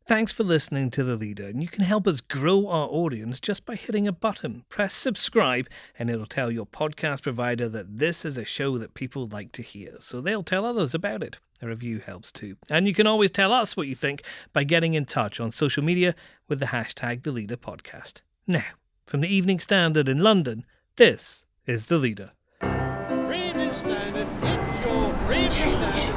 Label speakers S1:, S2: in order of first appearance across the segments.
S1: Thanks for listening to The Leader, and you can help us grow our audience just by hitting a button. Press subscribe, and it'll tell your podcast provider that this is a show that people like to hear, so they'll tell others about it. A review helps too. And you can always tell us what you think by getting in touch on social media with the hashtag The Leader Podcast. Now, from the Evening Standard in London, this is The Leader.
S2: Evening Standard, it's your Evening Standard.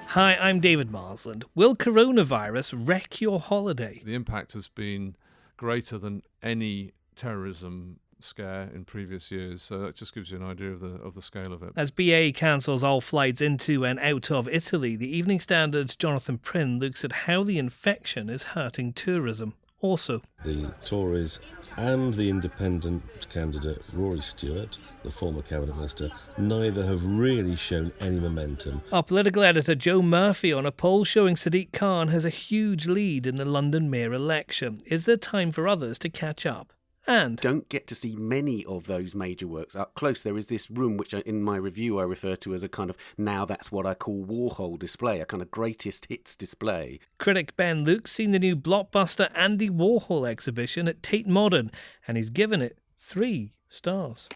S1: Hi, I'm David Marsland. Will coronavirus wreck your holiday?
S3: The impact has been greater than any terrorism scare in previous years, so that just gives you an idea of the scale of it.
S1: As BA cancels all flights into and out of Italy, the Evening Standard's Jonathan Prynn looks at how the infection is hurting tourism. Also,
S4: the Tories and the independent candidate Rory Stewart, the former cabinet minister, neither have really shown any momentum.
S1: Our political editor Joe Murphy on a poll showing Sadiq Khan has a huge lead in the London mayor election. Is there time for others to catch up? And
S5: don't get to see many of those major works up close. There is this room which in my review I refer to as a kind of, now that's what I call Warhol display, a kind of greatest hits display.
S1: Critic Ben Luke's seen the new blockbuster Andy Warhol exhibition at Tate Modern, and he's given it 3 stars.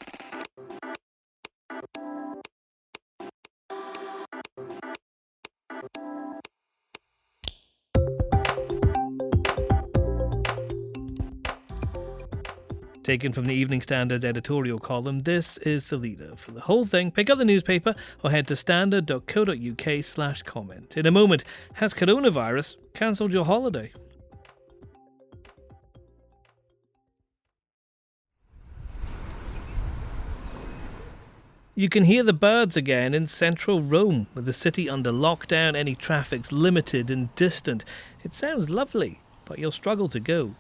S1: Taken from the Evening Standard's editorial column, this is The Leader. For the whole thing, pick up the newspaper or head to standard.co.uk/comment. In a moment, has coronavirus cancelled your holiday? You can hear the birds again in central Rome, with the city under lockdown, any traffic's limited and distant. It sounds lovely, but you'll struggle to go.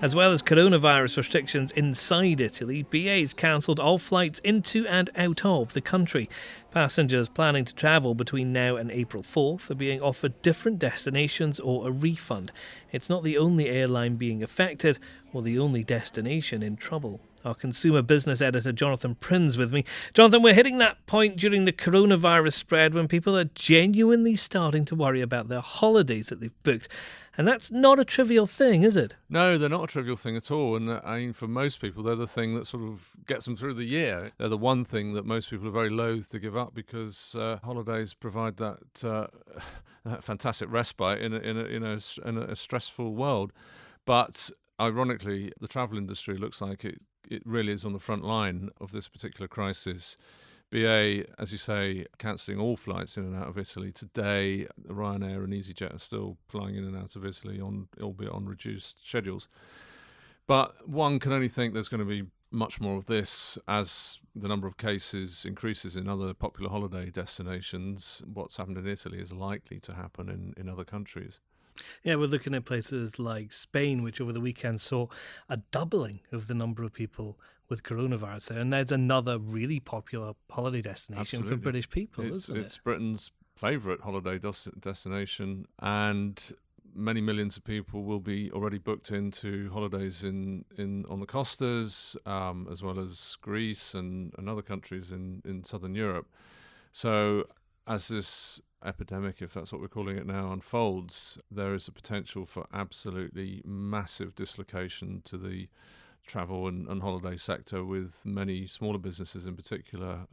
S1: As well as coronavirus restrictions inside Italy, BA's cancelled all flights into and out of the country. Passengers planning to travel between now and April 4th are being offered different destinations or a refund. It's not the only airline being affected or the only destination in trouble. Our consumer business editor Jonathan Prynn's with me. Jonathan, we're hitting that point during the coronavirus spread when people are genuinely starting to worry about their holidays that they've booked. And that's not a trivial thing, is it?
S3: No, they're not a trivial thing at all. And I mean, for most people, they're the thing that sort of gets them through the year. They're the one thing that most people are very loath to give up because holidays provide that fantastic respite in a stressful world. But ironically, the travel industry looks like it really is on the front line of this particular crisis. BA, as you say, cancelling all flights in and out of Italy. Today, Ryanair and EasyJet are still flying in and out of Italy, albeit on reduced schedules. But one can only think there's going to be much more of this as the number of cases increases in other popular holiday destinations. What's happened in Italy is likely to happen in other countries.
S1: Yeah, we're looking at places like Spain, which over the weekend saw a doubling of the number of people with coronavirus there. And there's another really popular holiday destination
S3: Absolutely.
S1: For British people, isn't it?
S3: It's Britain's favourite holiday destination, and many millions of people will be already booked into holidays on the Costas, as well as Greece and other countries in southern Europe. So as this epidemic, if that's what we're calling it now, unfolds, there is a potential for absolutely massive dislocation to the travel and holiday sector, with many smaller businesses in particular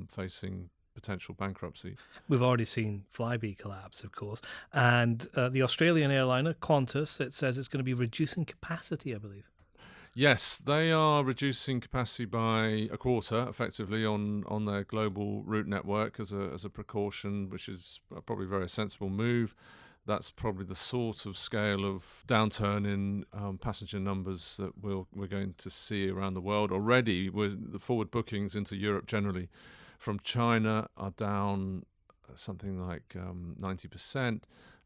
S3: facing potential bankruptcy.
S1: We've already seen Flybe collapse, of course, and the Australian airliner Qantas, it says it's going to be reducing capacity, I believe.
S3: Yes, they are reducing capacity by a quarter, effectively, on their global route network as a precaution, which is probably a very sensible move. That's probably the sort of scale of downturn in passenger numbers that we're going to see around the world. Already, the forward bookings into Europe generally from China are down something like 90%.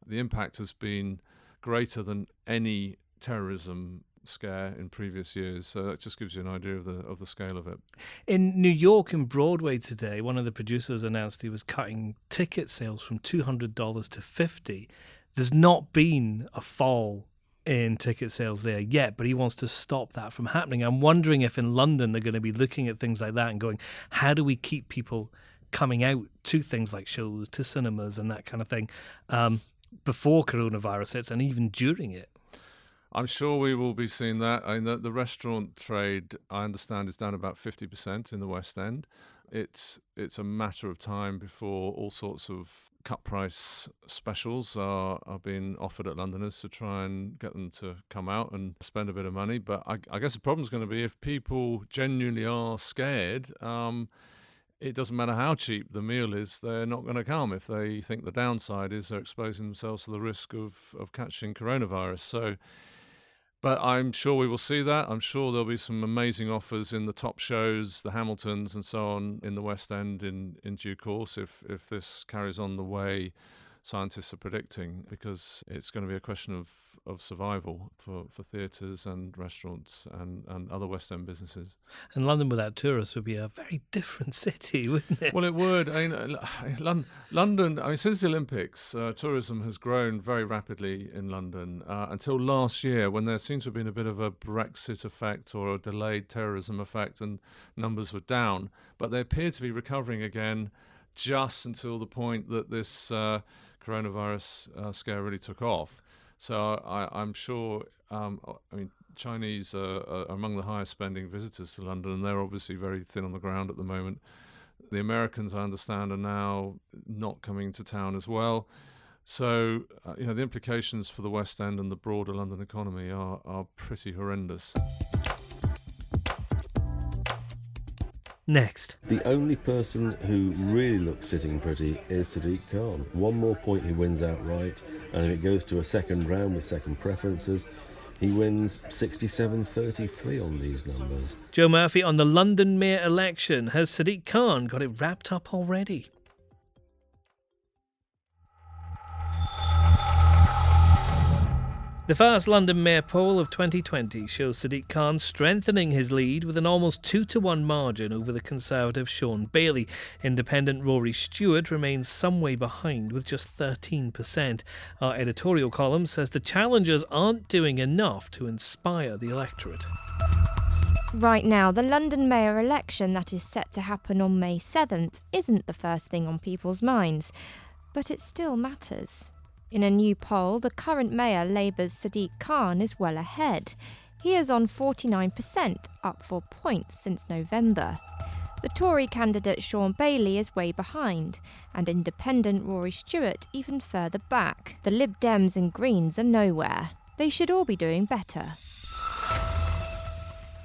S3: The impact has been greater than any terrorism scare in previous years, so that just gives you an idea of the scale of it.
S1: In New York and Broadway today, one of the producers announced he was cutting ticket sales from $200 to $50. There's not been a fall in ticket sales there yet, but he wants to stop that from happening. I'm wondering if in London they're going to be looking at things like that and going, how do we keep people coming out to things like shows, to cinemas and that kind of thing before coronavirus hits and even during it?
S3: I'm sure we will be seeing that. I mean, the restaurant trade, I understand, is down about 50% in the West End. It's a matter of time before all sorts of cut price specials are being offered at Londoners to try and get them to come out and spend a bit of money. But I guess the problem's going to be if people genuinely are scared, it doesn't matter how cheap the meal is, they're not going to come if they think the downside is they're exposing themselves to the risk of catching coronavirus. So, but I'm sure we will see that. I'm sure there'll be some amazing offers in the top shows, the Hamiltons and so on, in the West End in due course if this carries on the way scientists are predicting, because it's going to be a question of survival for theatres and restaurants and other West End businesses.
S1: And London without tourists would be a very different city, wouldn't it?
S3: Well, it would. I mean, London, I mean, since the Olympics, tourism has grown very rapidly in London until last year, when there seemed to have been a bit of a Brexit effect or a delayed terrorism effect and numbers were down. But they appear to be recovering again just until the point that this coronavirus scare really took off. So I'm sure, I mean, Chinese are among the highest spending visitors to London, and they're obviously very thin on the ground at the moment. The Americans, I understand, are now not coming to town as well. So, the implications for the West End and the broader London economy are pretty horrendous.
S1: Next.
S4: The only person who really looks sitting pretty is Sadiq Khan. One more point he wins outright, and if it goes to a second round with second preferences, he wins 67-33 on these numbers.
S1: Joe Murphy on the London mayor election. Has Sadiq Khan got it wrapped up already? The Fast London Mayor poll of 2020 shows Sadiq Khan strengthening his lead with an almost 2-1 margin over the Conservative Shaun Bailey. Independent Rory Stewart remains some way behind with just 13%. Our editorial column says the challengers aren't doing enough to inspire the electorate.
S6: Right now, the London mayor election that is set to happen on May 7th isn't the first thing on people's minds, but it still matters. In a new poll, the current mayor, Labour's Sadiq Khan, is well ahead. He is on 49%, up 4 points since November. The Tory candidate Shaun Bailey is way behind, and independent Rory Stewart even further back. The Lib Dems and Greens are nowhere. They should all be doing better.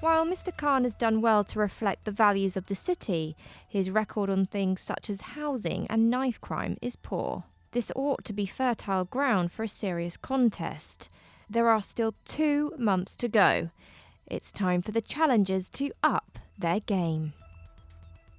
S6: While Mr Khan has done well to reflect the values of the city, his record on things such as housing and knife crime is poor. This ought to be fertile ground for a serious contest. There are still 2 months to go. It's time for the challengers to up their game.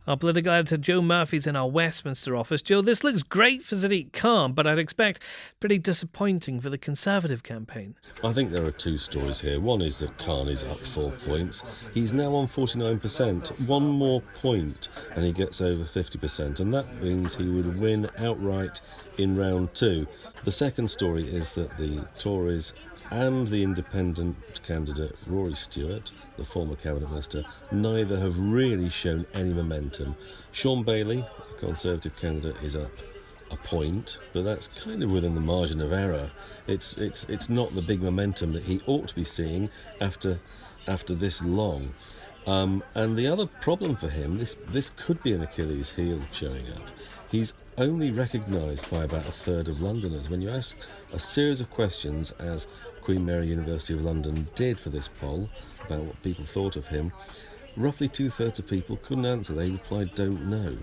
S1: Our political editor Joe Murphy's in our Westminster office. Joe, this looks great for Sadiq Khan, but I'd expect pretty disappointing for the Conservative campaign.
S4: I think there are 2 stories here. One is that Khan is up 4 points. He's now on 49%. 1 more point and he gets over 50%, and that means he would win outright in round 2. The second story is that the Tories and the independent candidate Rory Stewart, the former cabinet minister, neither have really shown any momentum. Shaun Bailey, the Conservative candidate, is up a point, but that's kind of within the margin of error. It's not the big momentum that he ought to be seeing after this long. And the other problem for him, this could be an Achilles heel showing up. He's only recognised by about a third of Londoners. When you ask a series of questions, as Queen Mary University of London did for this poll, about what people thought of him, roughly 2/3 of people couldn't answer. They replied, don't know.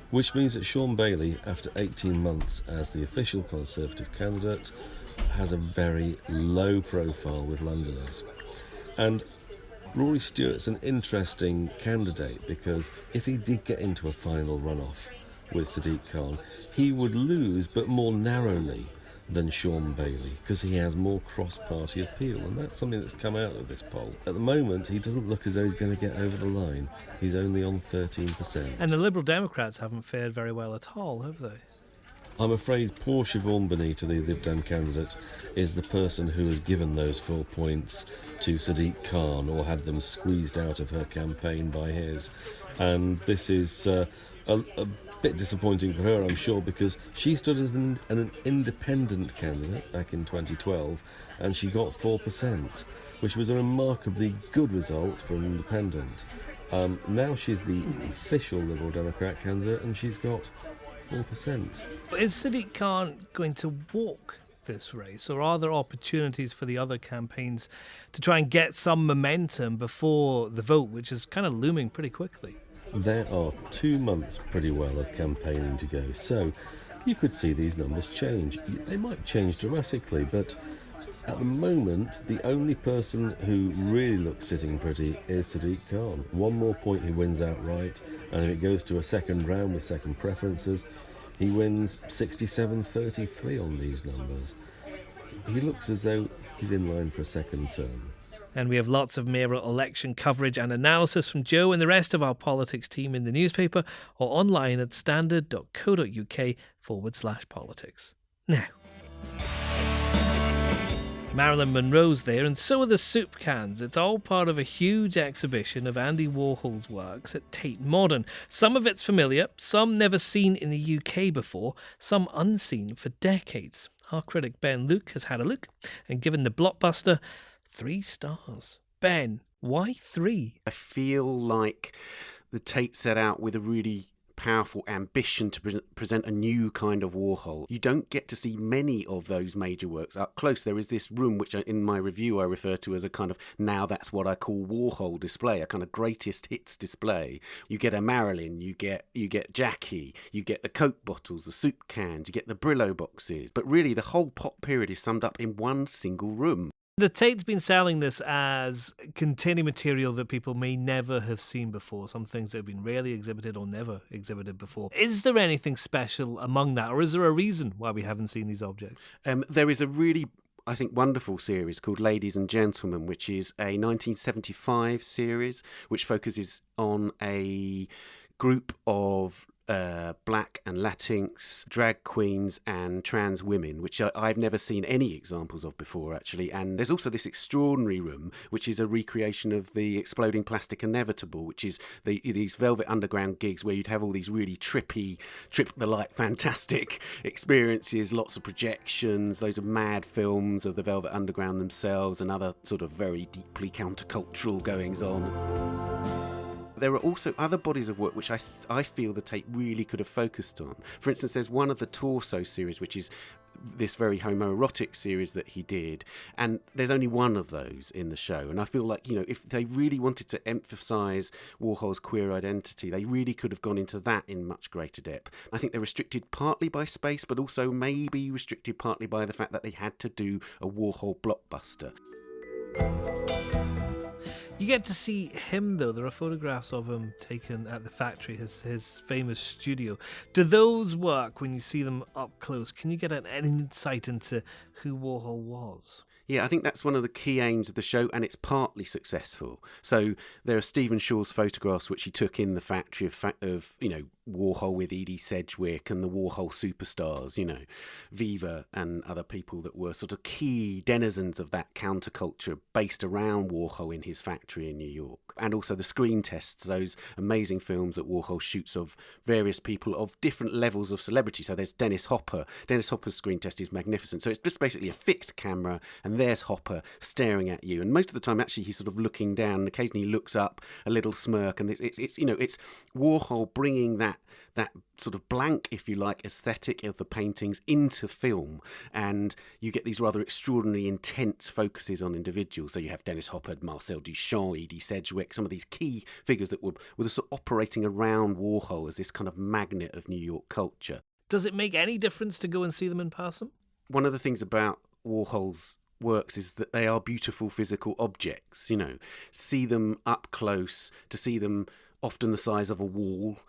S4: Which means that Shaun Bailey, after 18 months as the official Conservative candidate, has a very low profile with Londoners. And Rory Stewart's an interesting candidate, because if he did get into a final runoff with Sadiq Khan, he would lose, but more narrowly than Shaun Bailey, because he has more cross-party appeal, and that's something that's come out of this poll. At the moment, he doesn't look as though he's going to get over the line. He's only on 13%.
S1: And the Liberal Democrats haven't fared very well at all, have they?
S4: I'm afraid poor Siobhan Benita, the Lib Dem candidate, is the person who has given those 4 points to Sadiq Khan or had them squeezed out of her campaign by his. And this is a bit disappointing for her, I'm sure, because she stood as an independent candidate back in 2012 and she got 4%, which was a remarkably good result for an independent. Now she's the official Liberal Democrat candidate and she's got 4%.
S1: Is Sadiq Khan going to walk this race, or are there opportunities for the other campaigns to try and get some momentum before the vote, which is kind of looming pretty quickly?
S4: There are 2 months pretty well of campaigning to go, so you could see these numbers change. They might change dramatically, but at the moment, the only person who really looks sitting pretty is Sadiq Khan. 1 more point, he wins outright, and if it goes to a second round with second preferences, he wins 67-33 on these numbers. He looks as though he's in line for a second term.
S1: And we have lots of mayoral election coverage and analysis from Joe and the rest of our politics team in the newspaper or online at standard.co.uk/politics. Now, Marilyn Monroe's there, and so are the soup cans. It's all part of a huge exhibition of Andy Warhol's works at Tate Modern. Some of it's familiar, some never seen in the UK before, some unseen for decades. Our critic Ben Luke has had a look and given the blockbuster 3 stars. Ben, why 3?
S5: I feel like the Tate set out with a really powerful ambition to present a new kind of Warhol. You don't get to see many of those major works up close. There is this room which in my review I refer to as a kind of, now that's what I call Warhol display, a kind of greatest hits display. You get a Marilyn, you get Jackie, you get the Coke bottles, the soup cans, you get the Brillo boxes, but really the whole pop period is summed up in one single room.
S1: The Tate's been selling this as containing material that people may never have seen before, some things that have been rarely exhibited or never exhibited before. Is there anything special among that, or is there a reason why we haven't seen these objects?
S5: There is a really, I think, wonderful series called Ladies and Gentlemen, which is a 1975 series which focuses on a group of black and Latinx drag queens and trans women, which I've never seen any examples of before, actually. And there's also this extraordinary room, which is a recreation of the Exploding Plastic Inevitable, which is these Velvet Underground gigs where you'd have all these really trippy, trip-the-light, fantastic experiences, lots of projections, loads of mad films of the Velvet Underground themselves and other sort of very deeply countercultural goings-on. There are also other bodies of work which I feel the Tate really could have focused on. For instance, there's one of the Torso series, which is this very homoerotic series that he did, and there's only one of those in the show. And I feel like, if they really wanted to emphasise Warhol's queer identity, they really could have gone into that in much greater depth. I think they're restricted partly by space, but also maybe restricted partly by the fact that they had to do a Warhol blockbuster.
S1: You get to see him, though. There are photographs of him taken at the factory, his famous studio. Do those work when you see them up close? Can you get an insight into who Warhol was?
S5: Yeah, I think that's one of the key aims of the show, and it's partly successful. So there are Stephen Shaw's photographs, which he took in the factory of Warhol with Edie Sedgwick and the Warhol superstars, Viva and other people that were sort of key denizens of that counterculture based around Warhol in his factory in New York. And also the screen tests, those amazing films that Warhol shoots of various people of different levels of celebrity. So there's Dennis Hopper. Dennis Hopper's screen test is magnificent. So it's just basically a fixed camera, and there's Hopper staring at you. And most of the time, actually, he's sort of looking down, and occasionally looks up, a little smirk. And it's Warhol bringing that sort of blank, if you like, aesthetic of the paintings into film, and you get these rather extraordinary, intense focuses on individuals. So you have Dennis Hopper, Marcel Duchamp, Edie Sedgwick, some of these key figures that were sort of operating around Warhol as this kind of magnet of New York culture.
S1: Does it make any difference to go and see them in person?
S5: One of the things about Warhol's works is that they are beautiful physical objects. See them up close, to see them often the size of a wall,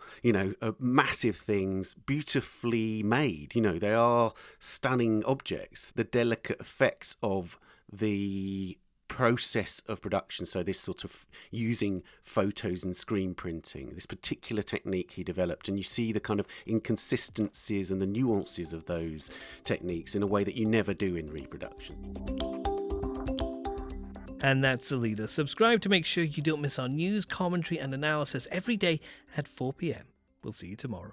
S5: massive things, beautifully made. They are stunning objects. The delicate effects of the process of production, so this sort of using photos and screen printing, this particular technique he developed, and you see the kind of inconsistencies and the nuances of those techniques in a way that you never do in reproduction.
S1: And that's The Leader. Subscribe to make sure you don't miss our news, commentary and analysis every day at 4 p.m. We'll see you tomorrow.